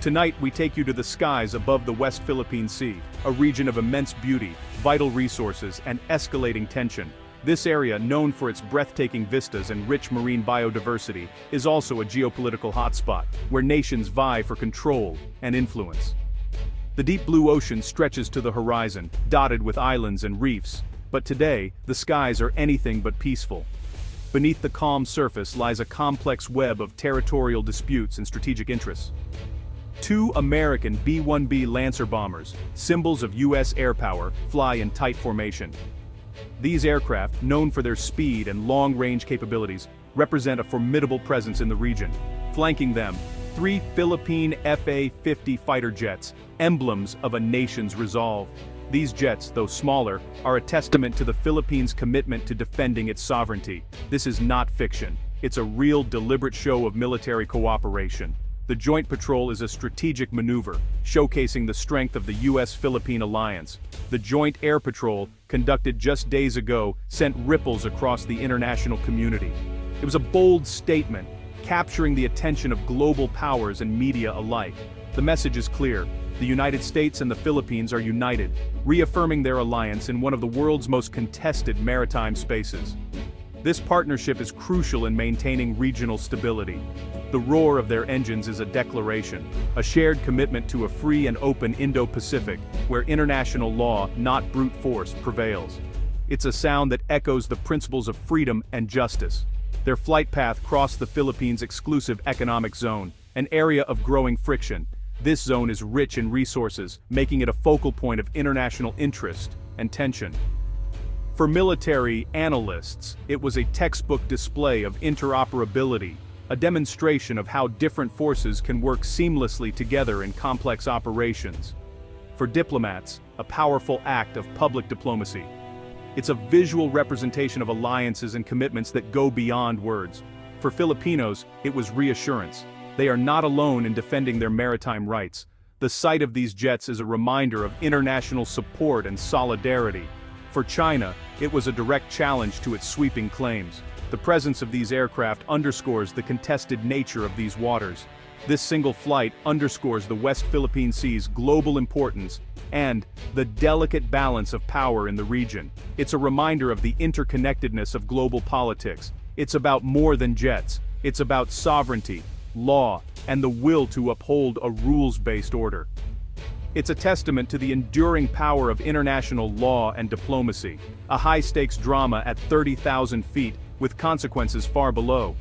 Tonight we take you to the skies above the West Philippine Sea, a region of immense beauty, vital resources, and escalating tension. This area, known for its breathtaking vistas and rich marine biodiversity, is also a geopolitical hotspot, where nations vie for control and influence. The deep blue ocean stretches to the horizon, dotted with islands and reefs, but today, the skies are anything but peaceful. Beneath the calm surface lies a complex web of territorial disputes and strategic interests. Two American B-1B Lancer bombers, symbols of U.S. air power, fly in tight formation. These aircraft, known for their speed and long-range capabilities, represent a formidable presence in the region. Flanking them, three Philippine Fa-50 fighter jets, emblems of a nation's resolve. These jets, though smaller, are a testament to the Philippines' commitment to defending its sovereignty. This is not fiction. It's a real, deliberate show of military cooperation. The Joint Patrol is a strategic maneuver, showcasing the strength of the U.S.-Philippine alliance. The Joint Air Patrol, conducted just days ago, sent ripples across the international community. It was a bold statement, capturing the attention of global powers and media alike. The message is clear. The United States and the Philippines are united, reaffirming their alliance in one of the world's most contested maritime spaces. This partnership is crucial in maintaining regional stability. The roar of their engines is a declaration, a shared commitment to a free and open Indo-Pacific, where international law, not brute force, prevails. It's a sound that echoes the principles of freedom and justice. Their flight path crossed the Philippines' exclusive economic zone, an area of growing friction. This zone is rich in resources, making it a focal point of international interest and tension. For military analysts, it was a textbook display of interoperability, a demonstration of how different forces can work seamlessly together in complex operations. For diplomats, a powerful act of public diplomacy. It's a visual representation of alliances and commitments that go beyond words. For Filipinos, it was reassurance. They are not alone in defending their maritime rights. The sight of these jets is a reminder of international support and solidarity. For China, it was a direct challenge to its sweeping claims. The presence of these aircraft underscores the contested nature of these waters. This single flight underscores the West Philippine Sea's global importance and the delicate balance of power in the region. It's a reminder of the interconnectedness of global politics. It's about more than jets. It's about sovereignty, law, and the will to uphold a rules-based order. It's a testament to the enduring power of international law and diplomacy, a high-stakes drama at 30,000 feet with consequences far below.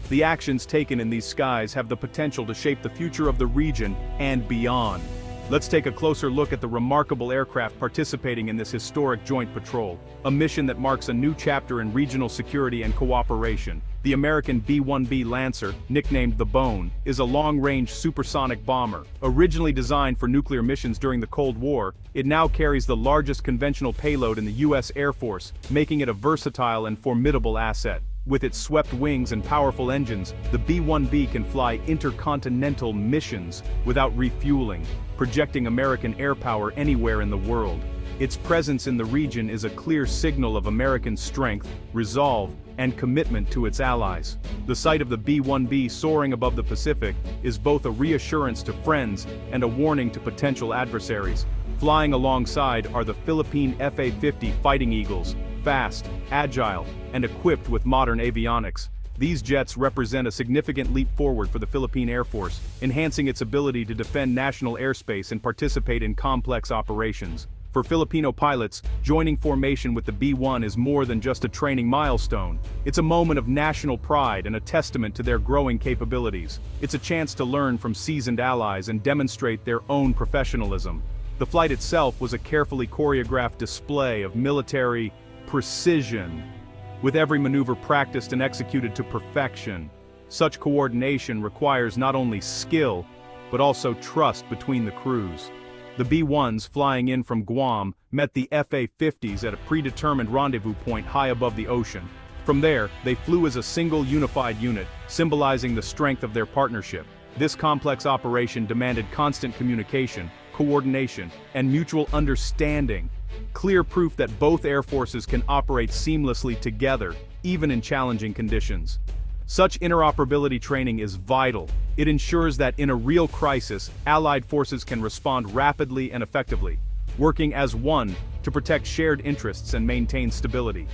The actions taken in these skies have the potential to shape the future of the region and beyond. Let's take a closer look at the remarkable aircraft participating in this historic joint patrol, a mission that marks a new chapter in regional security and cooperation. The American B-1B Lancer, nicknamed the Bone, is a long-range supersonic bomber. Originally designed for nuclear missions during the Cold War, it now carries the largest conventional payload in the U.S. Air Force, making it a versatile and formidable asset. With its swept wings and powerful engines, the B-1B can fly intercontinental missions without refueling, projecting American air power anywhere in the world. Its presence in the region is a clear signal of American strength, resolve, and commitment to its allies. The sight of the B-1B soaring above the Pacific is both a reassurance to friends and a warning to potential adversaries. Flying alongside are the Philippine Fa-50 Fighting Eagles, fast, agile, and equipped with modern avionics. These jets represent a significant leap forward for the Philippine Air Force, enhancing its ability to defend national airspace and participate in complex operations. For Filipino pilots, joining formation with the B-1 is more than just a training milestone. It's a moment of national pride and a testament to their growing capabilities. It's a chance to learn from seasoned allies and demonstrate their own professionalism. The flight itself was a carefully choreographed display of military precision, with every maneuver practiced and executed to perfection. Such coordination requires not only skill, but also trust between the crews. The B-1s flying in from Guam met the Fa-50s at a predetermined rendezvous point high above the ocean. From there, they flew as a single unified unit, symbolizing the strength of their partnership. This complex operation demanded constant communication, coordination, and mutual understanding. Clear proof that both air forces can operate seamlessly together, even in challenging conditions. Such interoperability training is vital. It ensures that in a real crisis, allied forces can respond rapidly and effectively, working as one to protect shared interests and maintain stability.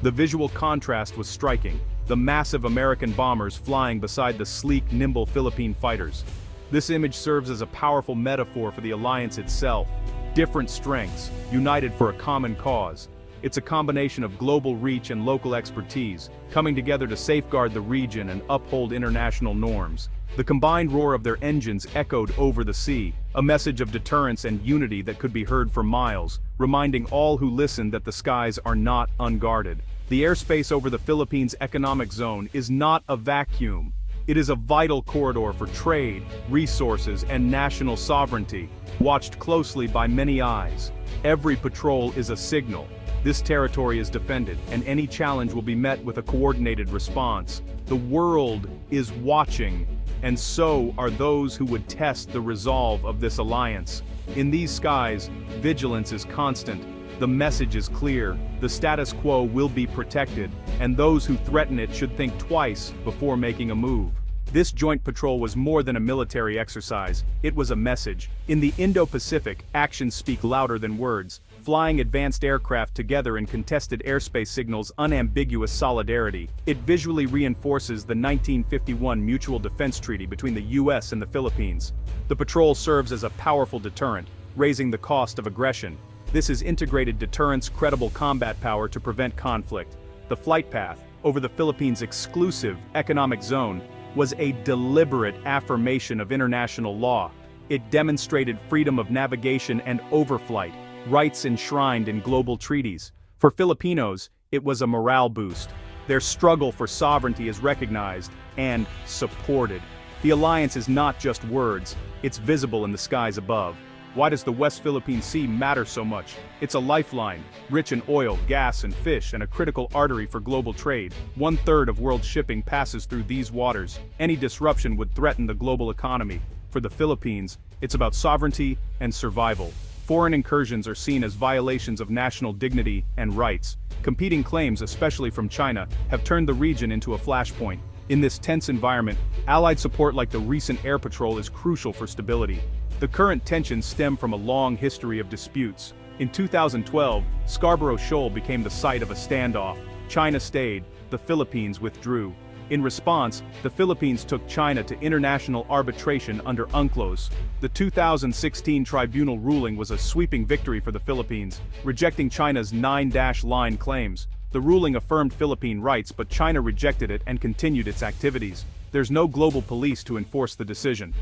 The visual contrast was striking, the massive American bombers flying beside the sleek, nimble Philippine fighters. This image serves as a powerful metaphor for the alliance itself. Different strengths, united for a common cause. It's a combination of global reach and local expertise, coming together to safeguard the region and uphold international norms. The combined roar of their engines echoed over the sea, a message of deterrence and unity that could be heard for miles, reminding all who listen that the skies are not unguarded. The airspace over the Philippines economic zone is not a vacuum. It is a vital corridor for trade, resources, and national sovereignty, watched closely by many eyes. Every patrol is a signal. This territory is defended, and any challenge will be met with a coordinated response. The world is watching, and so are those who would test the resolve of this alliance. In these skies, vigilance is constant. The message is clear, the status quo will be protected, and those who threaten it should think twice before making a move. This joint patrol was more than a military exercise, it was a message. In the Indo-Pacific, actions speak louder than words. Flying advanced aircraft together in contested airspace signals unambiguous solidarity. It visually reinforces the 1951 Mutual Defense Treaty between the US and the Philippines. The patrol serves as a powerful deterrent, raising the cost of aggression. This is integrated deterrence, credible combat power to prevent conflict. The flight path over the Philippines' exclusive economic zone was a deliberate affirmation of international law. It demonstrated freedom of navigation and overflight, rights enshrined in global treaties. For Filipinos, it was a morale boost. Their struggle for sovereignty is recognized and supported. The alliance is not just words, it's visible in the skies above. Why does the West Philippine Sea matter so much? It's a lifeline, rich in oil, gas, and fish, and a critical artery for global trade. 1/3 of world shipping passes through these waters. Any disruption would threaten the global economy. For the Philippines, it's about sovereignty and survival. Foreign incursions are seen as violations of national dignity and rights. Competing claims, especially from China, have turned the region into a flashpoint. In this tense environment, Allied support like the recent air patrol is crucial for stability. The current tensions stem from a long history of disputes. In 2012, Scarborough Shoal became the site of a standoff. China stayed, the Philippines withdrew. In response, the Philippines took China to international arbitration under UNCLOS. The 2016 tribunal ruling was a sweeping victory for the Philippines, rejecting China's 9-line claims. The ruling affirmed Philippine rights, but China rejected it and continued its activities. There's no global police to enforce the decision.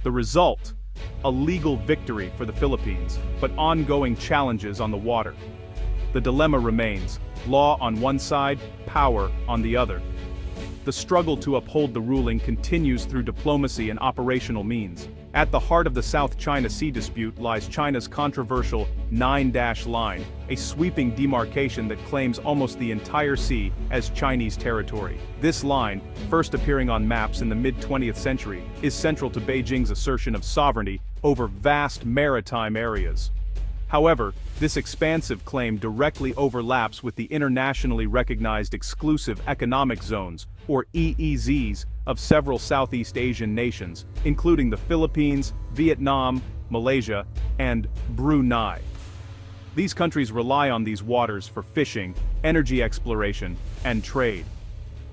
The result? A legal victory for the Philippines, but ongoing challenges on the water. The dilemma remains: law on one side, power on the other. The struggle to uphold the ruling continues through diplomacy and operational means. At the heart of the South China Sea dispute lies China's controversial 9-line, a sweeping demarcation that claims almost the entire sea as Chinese territory. This line, first appearing on maps in the mid-20th century, is central to Beijing's assertion of sovereignty over vast maritime areas. However, this expansive claim directly overlaps with the internationally recognized exclusive economic zones, or EEZs, of several Southeast Asian nations, including the Philippines, Vietnam, Malaysia, and Brunei. These countries rely on these waters for fishing, energy exploration, and trade.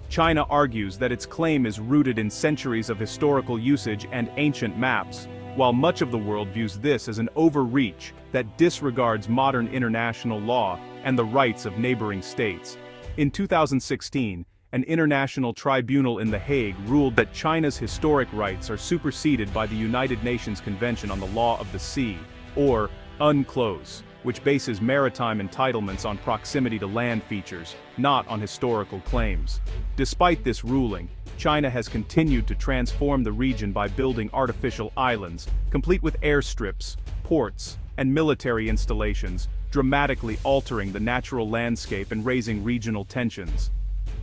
China argues that its claim is rooted in centuries of historical usage and ancient maps, while much of the world views this as an overreach that disregards modern international law and the rights of neighboring states. In 2016, an international tribunal in The Hague ruled that China's historic rights are superseded by the United Nations Convention on the Law of the Sea, or UNCLOS, which bases maritime entitlements on proximity to land features, not on historical claims. Despite this ruling, China has continued to transform the region by building artificial islands, complete with airstrips, ports, and military installations, dramatically altering the natural landscape and raising regional tensions.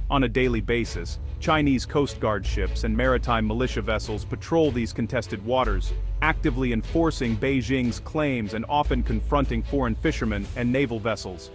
On a daily basis, Chinese Coast Guard ships and maritime militia vessels patrol these contested waters, actively enforcing Beijing's claims and often confronting foreign fishermen and naval vessels.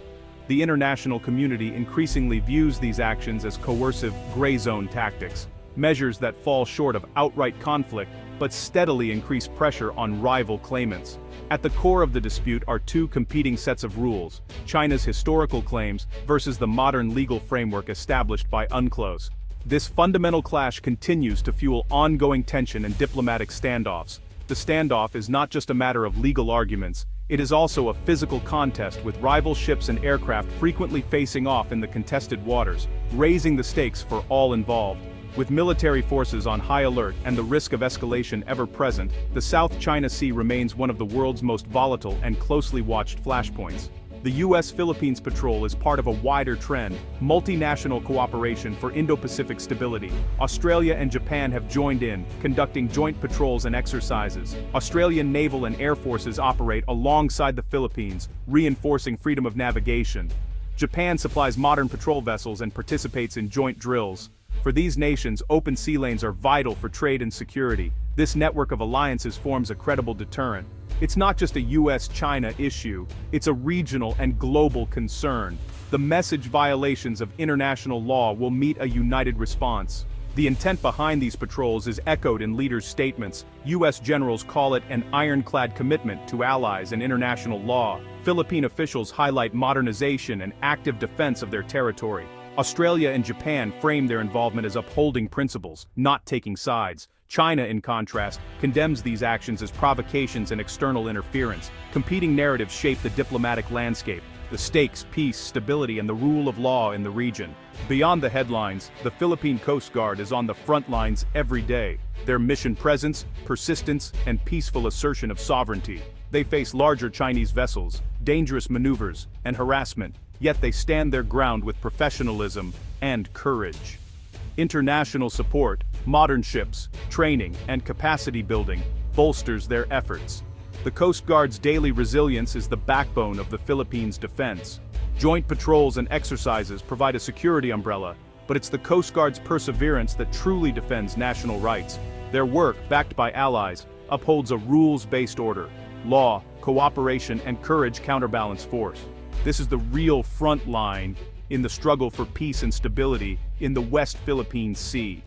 The international community increasingly views these actions as coercive, gray zone tactics, measures that fall short of outright conflict but steadily increase pressure on rival claimants. At the core of the dispute are two competing sets of rules: China's historical claims versus the modern legal framework established by UNCLOS. This fundamental clash continues to fuel ongoing tension and diplomatic standoffs. The standoff is not just a matter of legal arguments, it is also a physical contest with rival ships and aircraft frequently facing off in the contested waters, raising the stakes for all involved. With military forces on high alert and the risk of escalation ever present, the South China Sea remains one of the world's most volatile and closely watched flashpoints. The U.S.-Philippines patrol is part of a wider trend: multinational cooperation for Indo-Pacific stability. Australia and Japan have joined in, conducting joint patrols and exercises. Australian naval and air forces operate alongside the Philippines, reinforcing freedom of navigation. Japan supplies modern patrol vessels and participates in joint drills. For these nations, open sea lanes are vital for trade and security. This network of alliances forms a credible deterrent. It's not just a US-China issue, it's a regional and global concern. The message violations of international law will meet a united response. The intent behind these patrols is echoed in leaders' statements. US generals call it an ironclad commitment to allies and international law. Philippine officials highlight modernization and active defense of their territory. Australia and Japan frame their involvement as upholding principles, not taking sides. China, in contrast, condemns these actions as provocations and external interference. Competing narratives shape the diplomatic landscape: the stakes, peace, stability, and the rule of law in the region. Beyond the headlines, the Philippine Coast Guard is on the front lines every day. Their mission presence, persistence, and peaceful assertion of sovereignty. They face larger Chinese vessels, dangerous maneuvers, and harassment, yet they stand their ground with professionalism and courage. International support, modern ships, training, and capacity building bolsters their efforts. The Coast Guard's daily resilience is the backbone of the Philippines' defense. Joint patrols and exercises provide a security umbrella, but it's the Coast Guard's perseverance that truly defends national rights. Their work, backed by allies, upholds a rules-based order. Law, cooperation, and courage counterbalance force. This is the real front line in the struggle for peace and stability in the West Philippine Sea.